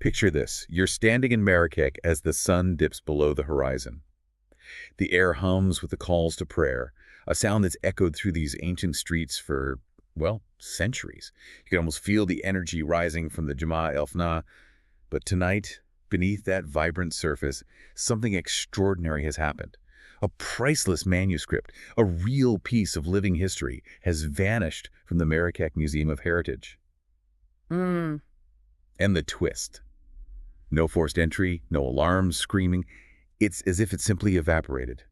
Picture this. You're standing in Marrakech as the sun dips below the horizon. The air hums with the calls to prayer, a sound that's echoed through these ancient streets for, well, centuries. You can almost feel the energy rising from the Jama' el-Fna. But tonight, beneath that vibrant surface, something extraordinary has happened. A priceless manuscript, a real piece of living history, has vanished from the Marrakech Museum of Heritage. Mm. And the twist. No forced entry, no alarms, screaming. It's as if it simply evaporated.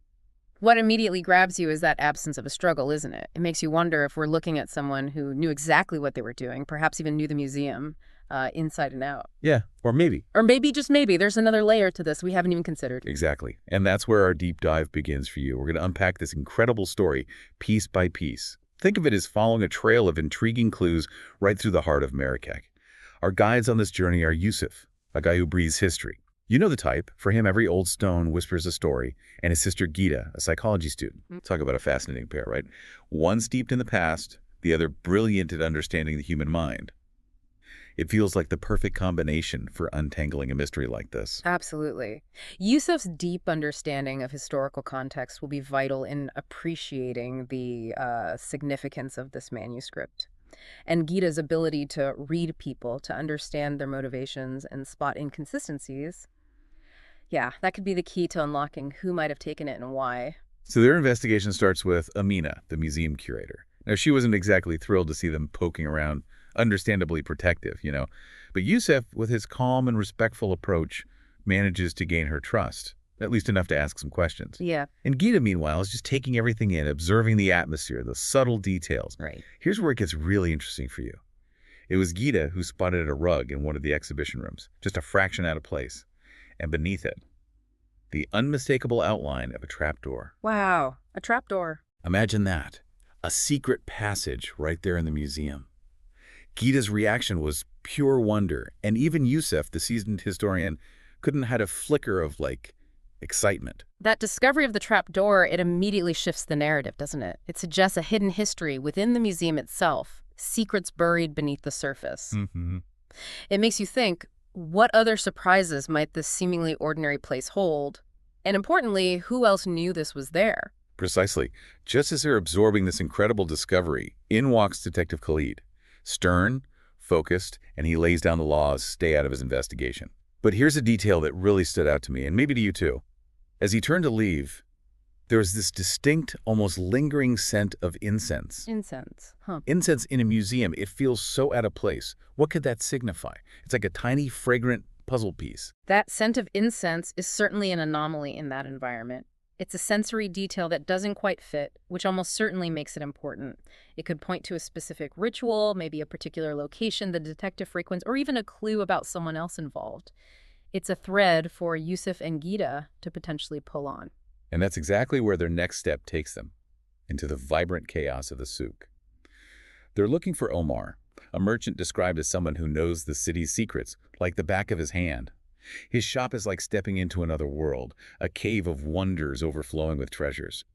What immediately grabs you is that absence of a struggle, isn't it? It makes you wonder if we're looking at someone who knew exactly what they were doing, perhaps even knew the museum inside and out. Yeah, or maybe. Or maybe, just maybe, there's another layer to this we haven't even considered. Exactly. And that's where our deep dive begins for you. We're going to unpack this incredible story piece by piece. Think of it as following a trail of intriguing clues right through the heart of Marrakech. Our guides on this journey are Youssef, a guy who breathes history. You know the type. For him, every old stone whispers a story, and his sister Ghita, a psychology student. Talk about a fascinating pair, right? One steeped in the past, the other brilliant at understanding the human mind. It feels like the perfect combination for untangling a mystery like this. Absolutely. Yusuf's deep understanding of historical context will be vital in appreciating the significance of this manuscript. And Gita's ability to read people, to understand their motivations and spot inconsistencies, yeah, that could be the key to unlocking who might have taken it and why. So their investigation starts with Amina, the museum curator. Now, she wasn't exactly thrilled to see them poking around, understandably protective, But Youssef, with his calm and respectful approach, manages to gain her trust, at least enough to ask some questions. Yeah. And Ghita, meanwhile, is just taking everything in, observing the atmosphere, the subtle details. Right. Here's where it gets really interesting for you. It was Ghita who spotted a rug in one of the exhibition rooms, just a fraction out of place. And beneath it, the unmistakable outline of a trapdoor. Wow, a trapdoor. Imagine that. A secret passage right there in the museum. Ghita's reaction was pure wonder, and even Youssef, the seasoned historian, couldn't hide a flicker of, excitement. That discovery of the trapdoor, it immediately shifts the narrative, doesn't it? It suggests a hidden history within the museum itself, secrets buried beneath the surface. Mm-hmm. It makes you think, what other surprises might this seemingly ordinary place hold? And importantly, who else knew this was there? Precisely. Just as they're absorbing this incredible discovery, in walks Detective Khalid. Stern, focused, and he lays down the law as stay out of his investigation. But here's a detail that really stood out to me, and maybe to you too. As he turned to leave, there was this distinct, almost lingering scent of incense. Incense, huh? Incense in a museum, it feels so out of place. What could that signify? It's like a tiny, fragrant puzzle piece. That scent of incense is certainly an anomaly in that environment. It's a sensory detail that doesn't quite fit, which almost certainly makes it important. It could point to a specific ritual, maybe a particular location the detective frequents, or even a clue about someone else involved. It's a thread for Youssef and Ghita to potentially pull on. And that's exactly where their next step takes them, into the vibrant chaos of the souk. They're looking for Omar, a merchant described as someone who knows the city's secrets like the back of his hand. His shop is like stepping into another world, a cave of wonders overflowing with treasures.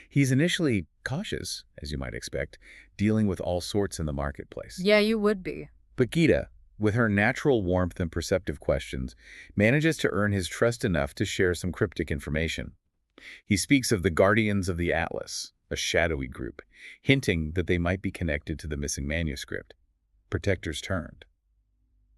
He's initially cautious, as you might expect, dealing with all sorts in the marketplace. Yeah, you would be. But Ghita, with her natural warmth and perceptive questions, manages to earn his trust enough to share some cryptic information. He speaks of the Guardians of the Atlas, a shadowy group, hinting that they might be connected to the missing manuscript. Protectors turned.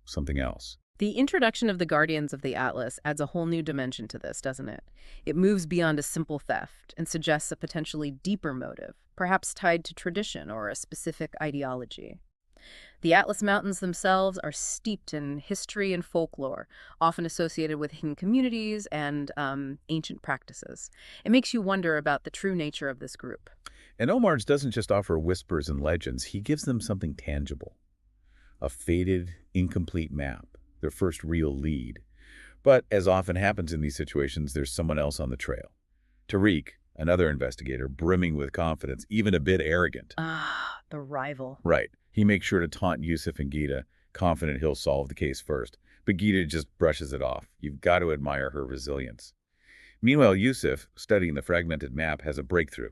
Something else. The introduction of the Guardians of the Atlas adds a whole new dimension to this, doesn't it? It moves beyond a simple theft and suggests a potentially deeper motive, perhaps tied to tradition or a specific ideology. The Atlas Mountains themselves are steeped in history and folklore, often associated with hidden communities and ancient practices. It makes you wonder about the true nature of this group. And Omar's doesn't just offer whispers and legends, he gives them something tangible. A faded, incomplete map, their first real lead. But as often happens in these situations, there's someone else on the trail. Tariq, another investigator, brimming with confidence, even a bit arrogant. Ah, the rival. Right. He makes sure to taunt Youssef and Ghita, confident he'll solve the case first. But Ghita just brushes it off. You've got to admire her resilience. Meanwhile, Youssef, studying the fragmented map, has a breakthrough.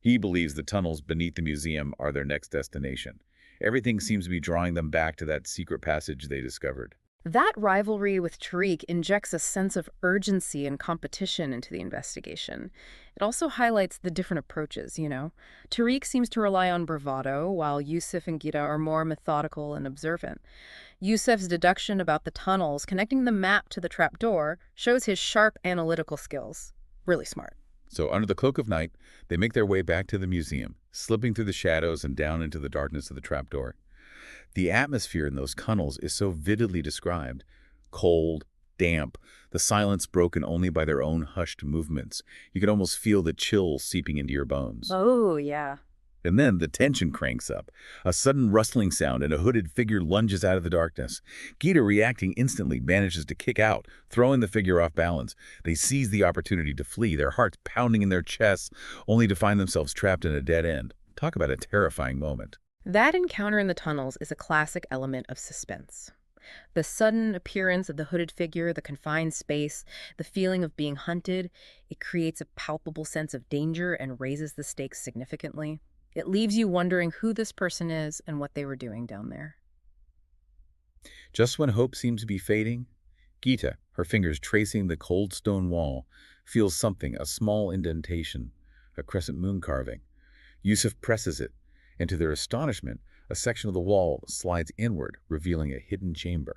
He believes the tunnels beneath the museum are their next destination. Everything seems to be drawing them back to that secret passage they discovered. That rivalry with Tariq injects a sense of urgency and competition into the investigation. It also highlights the different approaches. Tariq seems to rely on bravado, while Youssef and Ghita are more methodical and observant. Youssef's deduction about the tunnels connecting the map to the trapdoor shows his sharp analytical skills. Really smart. So under the cloak of night, they make their way back to the museum, slipping through the shadows and down into the darkness of the trapdoor. The atmosphere in those tunnels is so vividly described. Cold, damp, the silence broken only by their own hushed movements. You can almost feel the chill seeping into your bones. Oh, yeah. And then the tension cranks up. A sudden rustling sound and a hooded figure lunges out of the darkness. Ghita, reacting instantly, manages to kick out, throwing the figure off balance. They seize the opportunity to flee, their hearts pounding in their chests, only to find themselves trapped in a dead end. Talk about a terrifying moment. That encounter in the tunnels is a classic element of suspense. The sudden appearance of the hooded figure, the confined space, the feeling of being hunted, it creates a palpable sense of danger and raises the stakes significantly. It leaves you wondering who this person is and what they were doing down there. Just when hope seems to be fading, Ghita, her fingers tracing the cold stone wall, feels something, a small indentation, a crescent moon carving. Youssef presses it, and to their astonishment, a section of the wall slides inward, revealing a hidden chamber.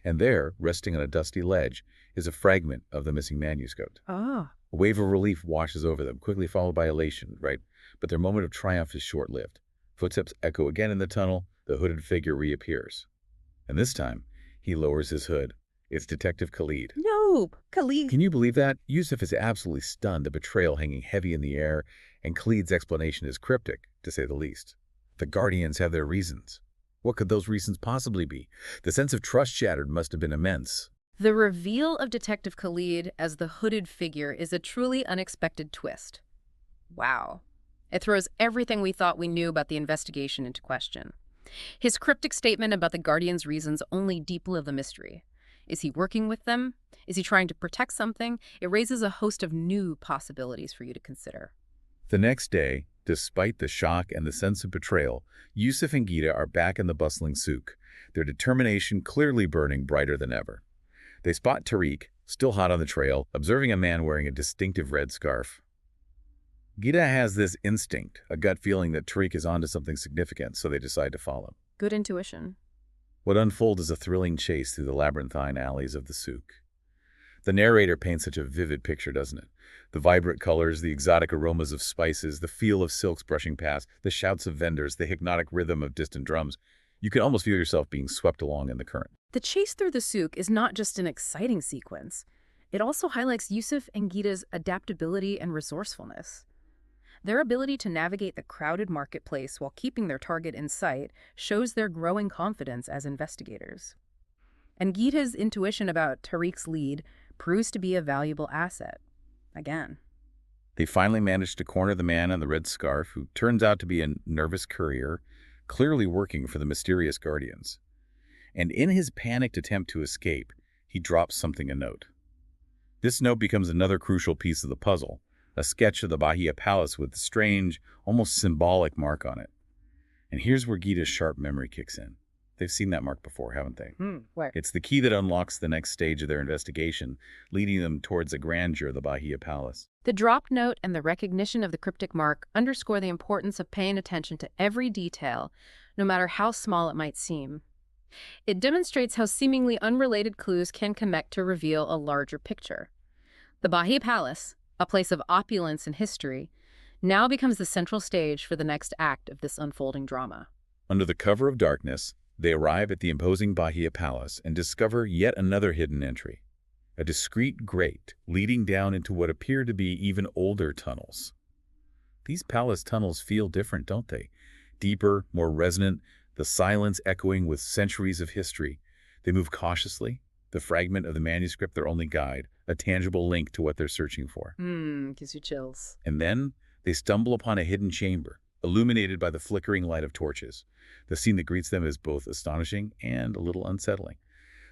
And there, resting on a dusty ledge, is a fragment of the missing manuscript. Ah. A wave of relief washes over them, quickly followed by elation, right? But their moment of triumph is short-lived. Footsteps echo again in the tunnel, the hooded figure reappears. And this time, he lowers his hood. It's Detective Khalid. No, Khalid. Can you believe that? Youssef is absolutely stunned, the betrayal hanging heavy in the air, and Khalid's explanation is cryptic, to say the least. The Guardians have their reasons. What could those reasons possibly be? The sense of trust shattered must have been immense. The reveal of Detective Khalid as the hooded figure is a truly unexpected twist. Wow. It throws everything we thought we knew about the investigation into question. His cryptic statement about the Guardian's reasons only deepened the mystery. Is he working with them? Is he trying to protect something? It raises a host of new possibilities for you to consider. The next day, despite the shock and the sense of betrayal, Youssef and Ghita are back in the bustling souk, their determination clearly burning brighter than ever. They spot Tariq, still hot on the trail, observing a man wearing a distinctive red scarf. Ghita has this instinct, a gut feeling that Tariq is onto something significant, so they decide to follow. Good intuition. What unfolds is a thrilling chase through the labyrinthine alleys of the souk. The narrator paints such a vivid picture, doesn't it? The vibrant colors, the exotic aromas of spices, the feel of silks brushing past, the shouts of vendors, the hypnotic rhythm of distant drums. You can almost feel yourself being swept along in the current. The chase through the souk is not just an exciting sequence. It also highlights Youssef and Ghita's adaptability and resourcefulness. Their ability to navigate the crowded marketplace while keeping their target in sight shows their growing confidence as investigators. And Ghita's intuition about Tariq's lead proves to be a valuable asset. Again. They finally manage to corner the man in the red scarf, who turns out to be a nervous courier, clearly working for the mysterious Guardians. And in his panicked attempt to escape, he drops something a note. This note becomes another crucial piece of the puzzle, a sketch of the Bahia Palace with a strange, almost symbolic mark on it. And here's where Ghita's sharp memory kicks in. They've seen that mark before, haven't they? Where? It's the key that unlocks the next stage of their investigation, leading them towards the grandeur of the Bahia Palace. The dropped note and the recognition of the cryptic mark underscore the importance of paying attention to every detail, no matter how small it might seem. It demonstrates how seemingly unrelated clues can connect to reveal a larger picture. The Bahia Palace, a place of opulence and history, now becomes the central stage for the next act of this unfolding drama. Under the cover of darkness, they arrive at the imposing Bahia Palace and discover yet another hidden entry, a discreet grate leading down into what appear to be even older tunnels. These palace tunnels feel different, don't they? Deeper, more resonant, the silence echoing with centuries of history. They move cautiously, the fragment of the manuscript their only guide, a tangible link to what they're searching for. Gives you chills. And then they stumble upon a hidden chamber, illuminated by the flickering light of torches. The scene that greets them is both astonishing and a little unsettling.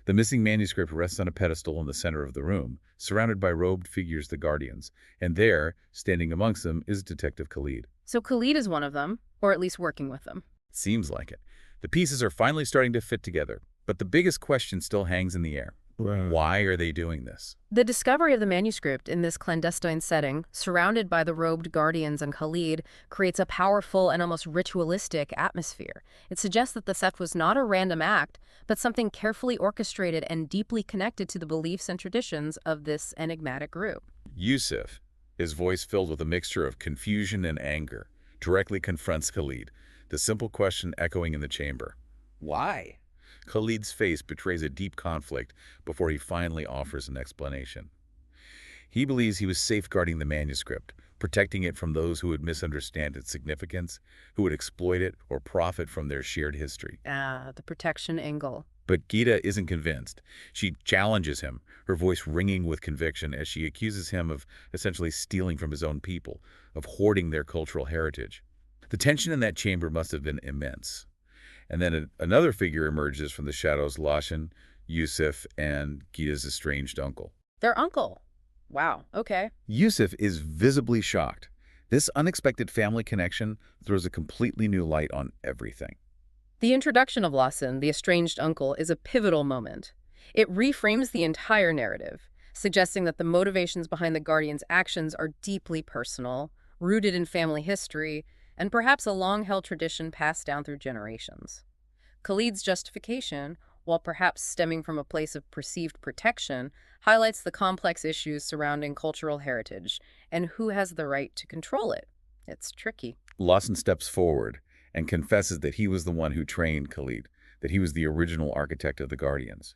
The missing manuscript rests on a pedestal in the center of the room, surrounded by robed figures, the Guardians, and there, standing amongst them, is Detective Khalid. So Khalid is one of them, or at least working with them. It seems like it. The pieces are finally starting to fit together. But the biggest question still hangs in the air. Right. Why are they doing this? The discovery of the manuscript in this clandestine setting, surrounded by the robed guardians and Khalid, creates a powerful and almost ritualistic atmosphere. It suggests that the theft was not a random act, but something carefully orchestrated and deeply connected to the beliefs and traditions of this enigmatic group. Youssef, his voice filled with a mixture of confusion and anger, directly confronts Khalid, the simple question echoing in the chamber. Why? Khalid's face betrays a deep conflict before he finally offers an explanation. He believes he was safeguarding the manuscript, protecting it from those who would misunderstand its significance, who would exploit it or profit from their shared history. The protection angle. But Ghita isn't convinced. She challenges him, her voice ringing with conviction as she accuses him of essentially stealing from his own people, of hoarding their cultural heritage. The tension in that chamber must have been immense. And then another figure emerges from the shadows, Lashan, Youssef, and Ghita's estranged uncle. Their uncle. Wow, okay. Youssef is visibly shocked. This unexpected family connection throws a completely new light on everything. The introduction of Lawson, the estranged uncle, is a pivotal moment. It reframes the entire narrative, suggesting that the motivations behind the Guardian's actions are deeply personal, rooted in family history, and perhaps a long-held tradition passed down through generations. Khalid's justification, while perhaps stemming from a place of perceived protection, highlights the complex issues surrounding cultural heritage and who has the right to control it. It's tricky. Lawson steps forward and confesses that he was the one who trained Khalid, that he was the original architect of the Guardians.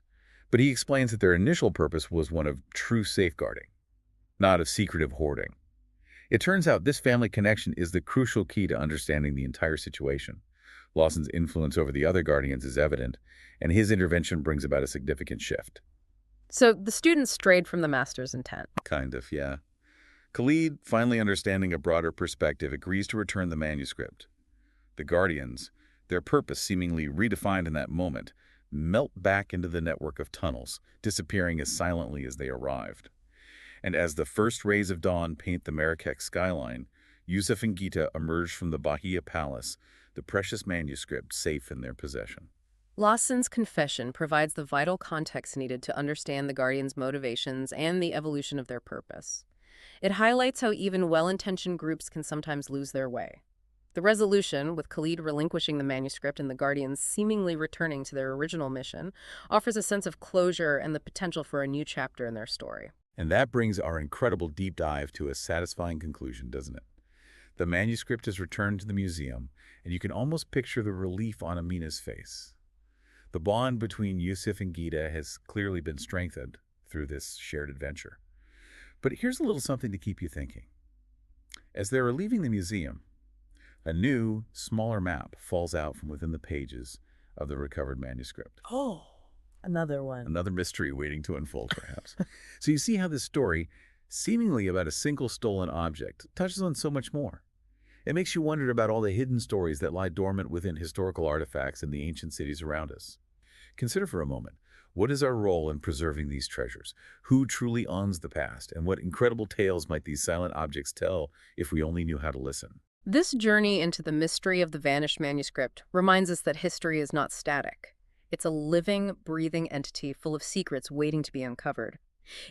But he explains that their initial purpose was one of true safeguarding, not of secretive hoarding. It turns out this family connection is the crucial key to understanding the entire situation. Lawson's influence over the other Guardians is evident, and his intervention brings about a significant shift. So the students strayed from the master's intent. Kind of, yeah. Khalid, finally understanding a broader perspective, agrees to return the manuscript. The Guardians, their purpose seemingly redefined in that moment, melt back into the network of tunnels, disappearing as silently as they arrived. And as the first rays of dawn paint the Marrakech skyline, Youssef and Ghita emerge from the Bahia Palace, the precious manuscript safe in their possession. Lawson's confession provides the vital context needed to understand the Guardians' motivations and the evolution of their purpose. It highlights how even well-intentioned groups can sometimes lose their way. The resolution, with Khalid relinquishing the manuscript and the Guardians seemingly returning to their original mission, offers a sense of closure and the potential for a new chapter in their story. And that brings our incredible deep dive to a satisfying conclusion, doesn't it? The manuscript is returned to the museum, and you can almost picture the relief on Amina's face. The bond between Youssef and Ghita has clearly been strengthened through this shared adventure. But here's a little something to keep you thinking. As they are leaving the museum, a new, smaller map falls out from within the pages of the recovered manuscript. Oh, another one. Another mystery waiting to unfold, perhaps. So you see how this story, seemingly about a single stolen object, touches on so much more. It makes you wonder about all the hidden stories that lie dormant within historical artifacts in the ancient cities around us. Consider for a moment, what is our role in preserving these treasures? Who truly owns the past? And what incredible tales might these silent objects tell if we only knew how to listen? This journey into the mystery of the vanished manuscript reminds us that history is not static. It's a living, breathing entity full of secrets waiting to be uncovered.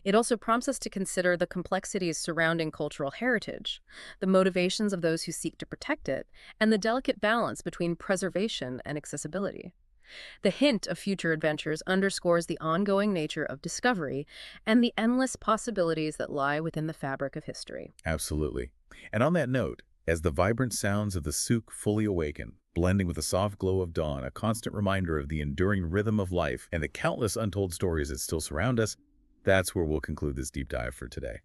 It also prompts us to consider the complexities surrounding cultural heritage, the motivations of those who seek to protect it, and the delicate balance between preservation and accessibility. The hint of future adventures underscores the ongoing nature of discovery and the endless possibilities that lie within the fabric of history. Absolutely. And on that note, as the vibrant sounds of the souk fully awaken, blending with the soft glow of dawn, a constant reminder of the enduring rhythm of life and the countless untold stories that still surround us, that's where we'll conclude this deep dive for today.